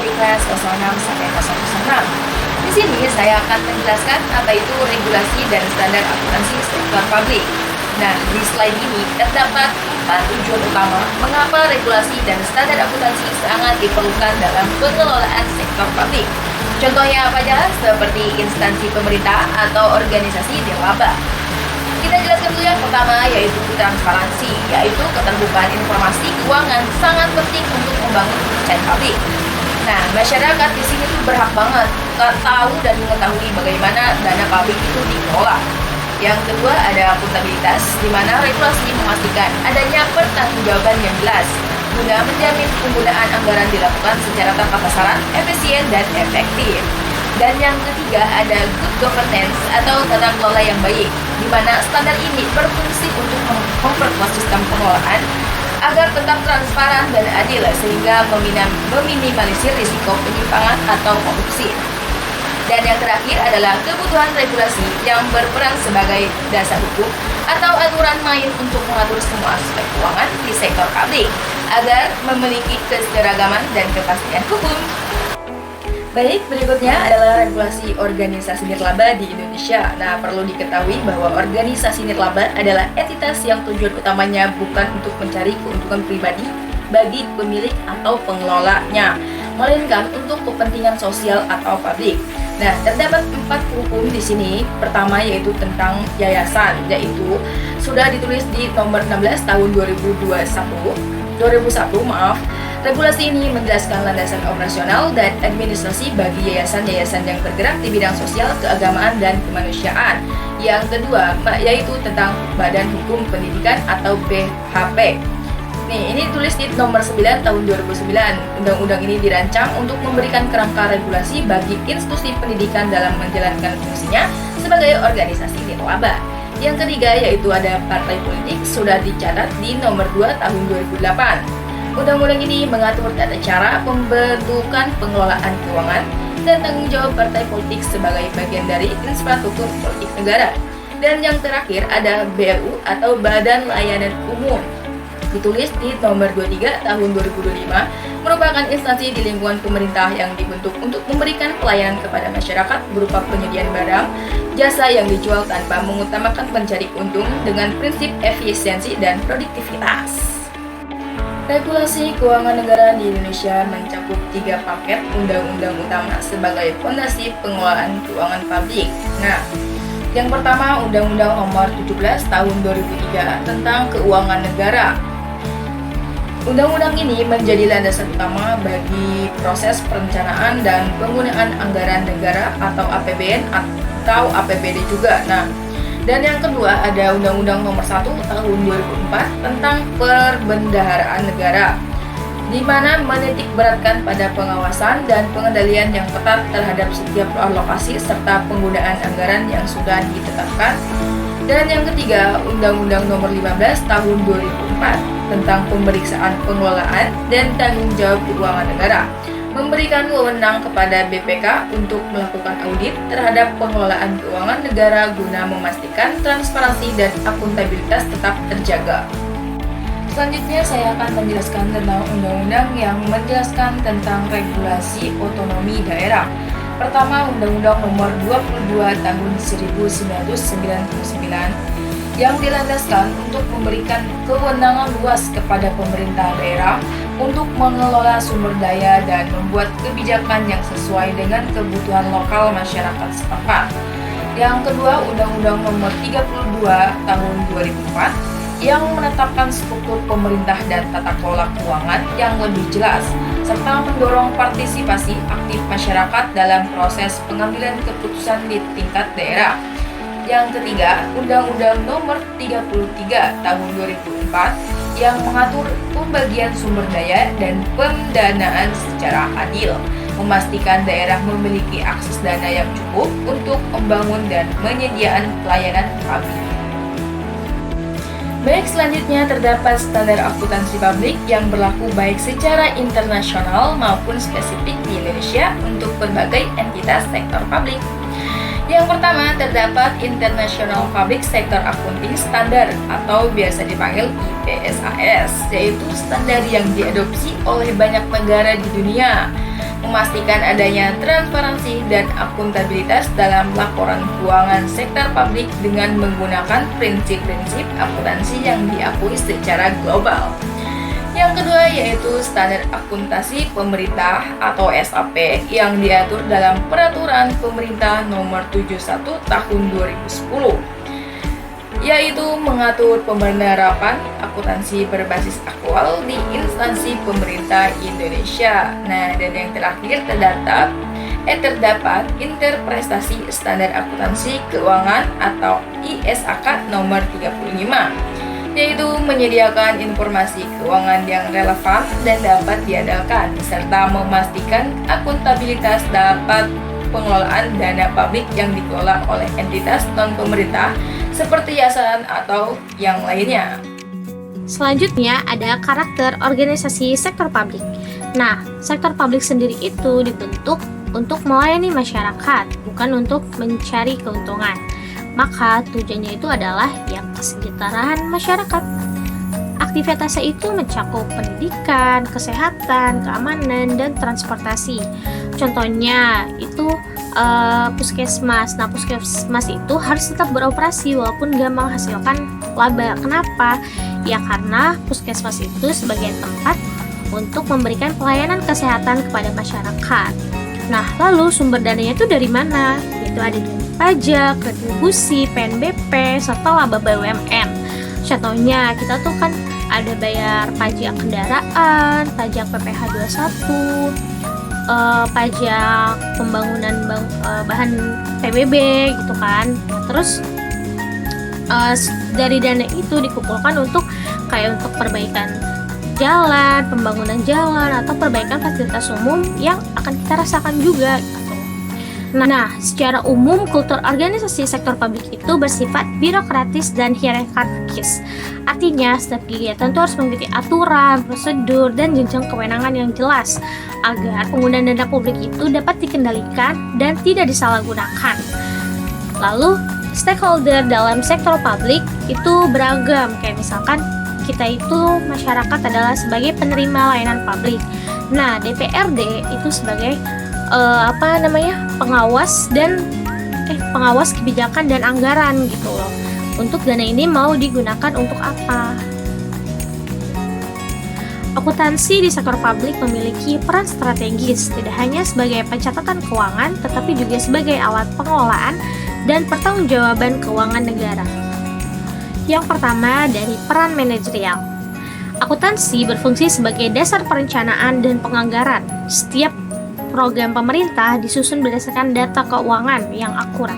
dari kelas 06 sampai 016. Di sini saya akan menjelaskan apa itu regulasi dan standar akuntansi sektor publik. Nah, di slide ini terdapat 4 tujuan utama mengapa regulasi dan standar akuntansi sangat diperlukan dalam pengelolaan sektor publik. Contohnya apa aja? Seperti instansi pemerintah atau organisasi nirlaba. Kita jelaskan dulu yang pertama, yaitu transparansi, yaitu keterbukaan informasi keuangan sangat penting untuk membangun kepercayaan publik. Nah, masyarakat di sini tuh berhak banget tahu dan mengetahui bagaimana dana publik itu dikelola. Yang kedua ada akuntabilitas, di mana regulasi memastikan adanya pertanggungjawaban yang jelas guna menjamin penggunaan anggaran dilakukan secara tepat sasaran, efisien dan efektif. Dan yang ketiga ada good governance atau tata kelola yang baik, di mana standar ini berfungsi untuk memperkuat sistem pengelolaan agar tetap transparan dan adil sehingga meminimalisir risiko penyimpangan atau korupsi. Dan yang terakhir adalah kebutuhan regulasi yang berperan sebagai dasar hukum atau aturan main untuk mengatur semua aspek keuangan di sektor publik agar memiliki keseragaman dan kepastian hukum. Baik, berikutnya adalah regulasi organisasi nirlaba di Indonesia. Nah, perlu diketahui bahwa organisasi nirlaba adalah entitas yang tujuan utamanya bukan untuk mencari keuntungan pribadi bagi pemilik atau pengelolanya, melainkan untuk kepentingan sosial atau publik. Nah, terdapat 4 hukum di sini. Pertama yaitu tentang yayasan, yaitu sudah ditulis di nomor 16 tahun 2001. Regulasi ini menjelaskan landasan operasional dan administrasi bagi yayasan-yayasan yang bergerak di bidang sosial, keagamaan, dan kemanusiaan. Yang kedua yaitu tentang Badan Hukum Pendidikan atau BHP. Nih, ini ditulis di nomor 9 tahun 2009. Undang-undang ini dirancang untuk memberikan kerangka regulasi bagi institusi pendidikan dalam menjalankan fungsinya sebagai organisasi nirlaba. Yang ketiga yaitu ada partai politik, sudah dicatat di nomor 2 tahun 2008. Undang-undang ini mengatur tata cara pembentukan pengelolaan keuangan dan tanggung jawab partai politik sebagai bagian dari infrastruktur politik negara. Dan yang terakhir ada BLU atau Badan Layanan Umum, ditulis di nomor 23 tahun 2025, merupakan instansi di lingkungan pemerintah yang dibentuk untuk memberikan pelayanan kepada masyarakat berupa penyediaan barang, jasa yang dijual tanpa mengutamakan mencari untung dengan prinsip efisiensi dan produktivitas. Regulasi keuangan negara di Indonesia mencakup 3 paket undang-undang utama sebagai fondasi pengelolaan keuangan publik. Nah, yang pertama Undang-Undang Nomor 17 Tahun 2003 tentang Keuangan Negara. Undang-undang ini menjadi landasan utama bagi proses perencanaan dan penggunaan anggaran negara atau APBN atau APBD juga. Nah, dan yang kedua ada Undang-Undang Nomor 1 Tahun 2004 tentang Perbendaharaan Negara, di mana menitik beratkan pada pengawasan dan pengendalian yang ketat terhadap setiap alokasi serta penggunaan anggaran yang sudah ditetapkan. Dan yang ketiga, Undang-Undang Nomor 15 Tahun 2004 tentang Pemeriksaan Pengelolaan dan Tanggung Jawab Keuangan Negara, memberikan wewenang kepada BPK untuk melakukan audit terhadap pengelolaan keuangan negara guna memastikan transparansi dan akuntabilitas tetap terjaga. Selanjutnya saya akan menjelaskan tentang undang-undang yang menjelaskan tentang regulasi otonomi daerah. Pertama, Undang-Undang Nomor 22 Tahun 1999 yang dilandaskan untuk memberikan kewenangan luas kepada pemerintah daerah untuk mengelola sumber daya dan membuat kebijakan yang sesuai dengan kebutuhan lokal masyarakat setempat. Yang kedua, Undang-Undang Nomor 32 Tahun 2004 yang menetapkan struktur pemerintah dan tata kelola keuangan yang lebih jelas, serta mendorong partisipasi aktif masyarakat dalam proses pengambilan keputusan di tingkat daerah. Yang ketiga, Undang-Undang Nomor 33 Tahun 2004 yang mengatur pembagian sumber daya dan pendanaan secara adil, memastikan daerah memiliki akses dana yang cukup untuk membangun dan menyediakan pelayanan publik. Baik, selanjutnya terdapat standar akuntansi publik yang berlaku baik secara internasional maupun spesifik di Indonesia untuk berbagai entitas sektor publik. Yang pertama, terdapat International Public Sector Accounting Standard atau biasa dipanggil IPSAS, yaitu standar yang diadopsi oleh banyak negara di dunia. memastikan adanya transparansi dan akuntabilitas dalam laporan keuangan sektor publik dengan menggunakan prinsip-prinsip akuntansi yang diakui secara global. Yang kedua yaitu standar akuntansi pemerintah atau SAP yang diatur dalam Peraturan Pemerintah Nomor 71 Tahun 2010, yaitu mengatur penerapan akuntansi berbasis aktual di instansi pemerintah Indonesia. Nah, dan yang terakhir terdapat interpretasi standar akuntansi keuangan atau ISAK nomor 35, yaitu menyediakan informasi keuangan yang relevan dan dapat diandalkan, serta memastikan akuntabilitas dapat pengelolaan dana publik yang dikelola oleh entitas non-pemerintah seperti yayasan atau yang lainnya. Selanjutnya ada karakter organisasi sektor publik. Nah, sektor publik sendiri itu dibentuk untuk melayani masyarakat, bukan untuk mencari keuntungan. Maka tujuannya itu adalah yang kesejahteraan masyarakat. Aktivitasnya itu mencakup pendidikan, kesehatan, keamanan, dan transportasi. Contohnya itu puskesmas. Nah, puskesmas itu harus tetap beroperasi walaupun gak menghasilkan laba. Kenapa? Ya karena puskesmas itu sebagai tempat untuk memberikan pelayanan kesehatan kepada masyarakat. Nah, lalu sumber dananya itu dari mana? Itu ada dari pajak, retribusi, PNBP, serta laba BUMN. Contohnya, kita tuh kan ada bayar pajak kendaraan, pajak PPh 21, pajak pembangunan bahan PBB gitu kan. Terus dari dana itu dikumpulkan untuk perbaikan jalan, pembangunan jalan, atau perbaikan fasilitas umum yang akan kita rasakan juga gitu. Nah, secara umum kultur organisasi sektor publik itu bersifat birokratis dan hierarkis. Artinya, setiap kegiatan itu harus mengikuti aturan, prosedur, dan jenjang kewenangan yang jelas agar penggunaan dana publik itu dapat dikendalikan dan tidak disalahgunakan. Lalu, stakeholder dalam sektor publik itu beragam, kayak misalkan kita itu masyarakat adalah sebagai penerima layanan publik. Nah, DPRD itu sebagai pengawas kebijakan dan anggaran gitu loh. Untuk dana ini mau digunakan untuk apa? Akuntansi di sektor publik memiliki peran strategis, tidak hanya sebagai pencatatan keuangan, tetapi juga sebagai alat pengelolaan dan pertanggungjawaban keuangan negara. Yang pertama dari peran manajerial. Akuntansi berfungsi sebagai dasar perencanaan dan penganggaran. Setiap program pemerintah disusun berdasarkan data keuangan yang akurat.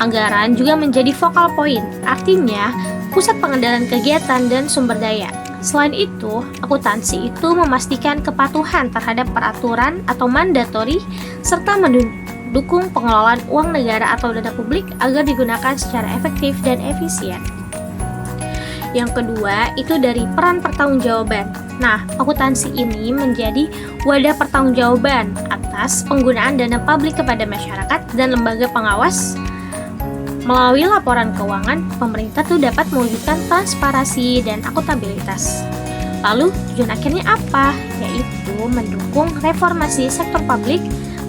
Anggaran juga menjadi focal point, artinya pusat pengendalian kegiatan dan sumber daya. Selain itu, akuntansi itu memastikan kepatuhan terhadap peraturan atau mandatori serta mendukung pengelolaan uang negara atau dana publik agar digunakan secara efektif dan efisien. Yang kedua, itu dari peran pertanggungjawaban. Nah, akuntansi ini menjadi wadah pertanggungjawaban atas penggunaan dana publik kepada masyarakat dan lembaga pengawas. Melalui laporan keuangan, pemerintah tuh dapat mewujudkan transparansi dan akuntabilitas. Lalu, tujuan akhirnya apa? Yaitu mendukung reformasi sektor publik,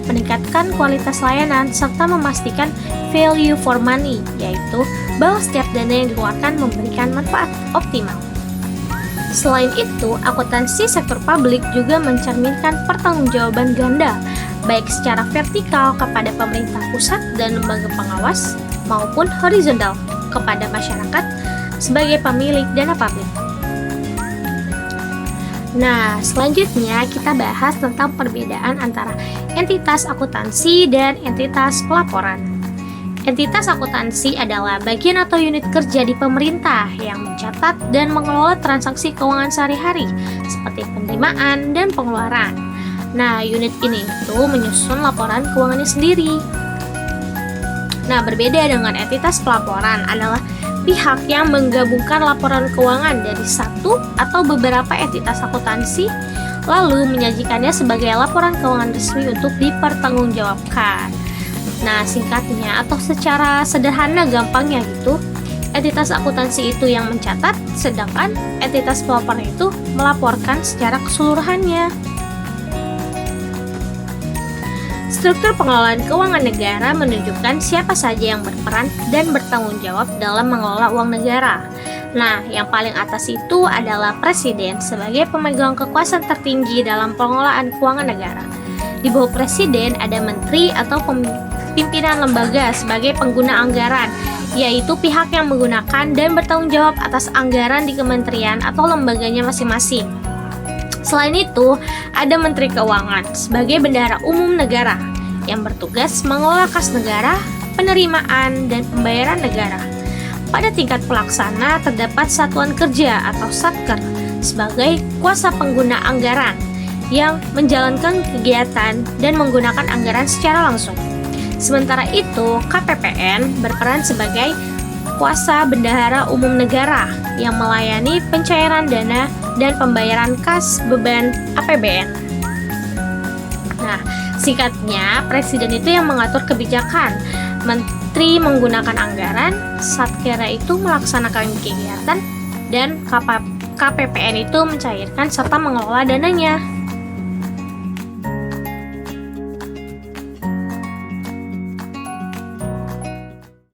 meningkatkan kualitas layanan, serta memastikan value for money, yaitu bahwa setiap dana yang dikeluarkan memberikan manfaat optimal. Selain itu, akuntansi sektor publik juga mencerminkan pertanggungjawaban ganda, baik secara vertikal kepada pemerintah pusat dan lembaga pengawas, maupun horizontal kepada masyarakat sebagai pemilik dana publik. Nah, selanjutnya kita bahas tentang perbedaan antara entitas akuntansi dan entitas pelaporan. Entitas akuntansi adalah bagian atau unit kerja di pemerintah yang mencatat dan mengelola transaksi keuangan sehari-hari seperti penerimaan dan pengeluaran. Nah, unit ini itu menyusun laporan keuangannya sendiri. Nah, berbeda dengan entitas pelaporan adalah pihak yang menggabungkan laporan keuangan dari satu atau beberapa entitas akuntansi lalu menyajikannya sebagai laporan keuangan resmi untuk dipertanggungjawabkan. Nah, singkatnya atau secara sederhana gampangnya gitu, entitas akuntansi itu yang mencatat, sedangkan entitas pelaporan itu melaporkan secara keseluruhannya. Struktur pengelolaan keuangan negara menunjukkan siapa saja yang berperan dan bertanggung jawab dalam mengelola uang negara. Nah, yang paling atas itu adalah presiden sebagai pemegang kekuasaan tertinggi dalam pengelolaan keuangan negara. Di bawah presiden ada menteri atau pimpinan lembaga sebagai pengguna anggaran, yaitu pihak yang menggunakan dan bertanggung jawab atas anggaran di kementerian atau lembaganya masing-masing. Selain itu, ada Menteri Keuangan sebagai bendahara umum negara yang bertugas mengelola kas negara, penerimaan, dan pembayaran negara. Pada tingkat pelaksana terdapat satuan kerja atau satker sebagai kuasa pengguna anggaran yang menjalankan kegiatan dan menggunakan anggaran secara langsung. Sementara itu, KPPN berperan sebagai kuasa bendahara umum negara yang melayani pencairan dana dan pembayaran kas beban APBN. Nah, singkatnya, presiden itu yang mengatur kebijakan, menteri menggunakan anggaran, satkera itu melaksanakan kegiatan, dan KPPN itu mencairkan serta mengelola dananya.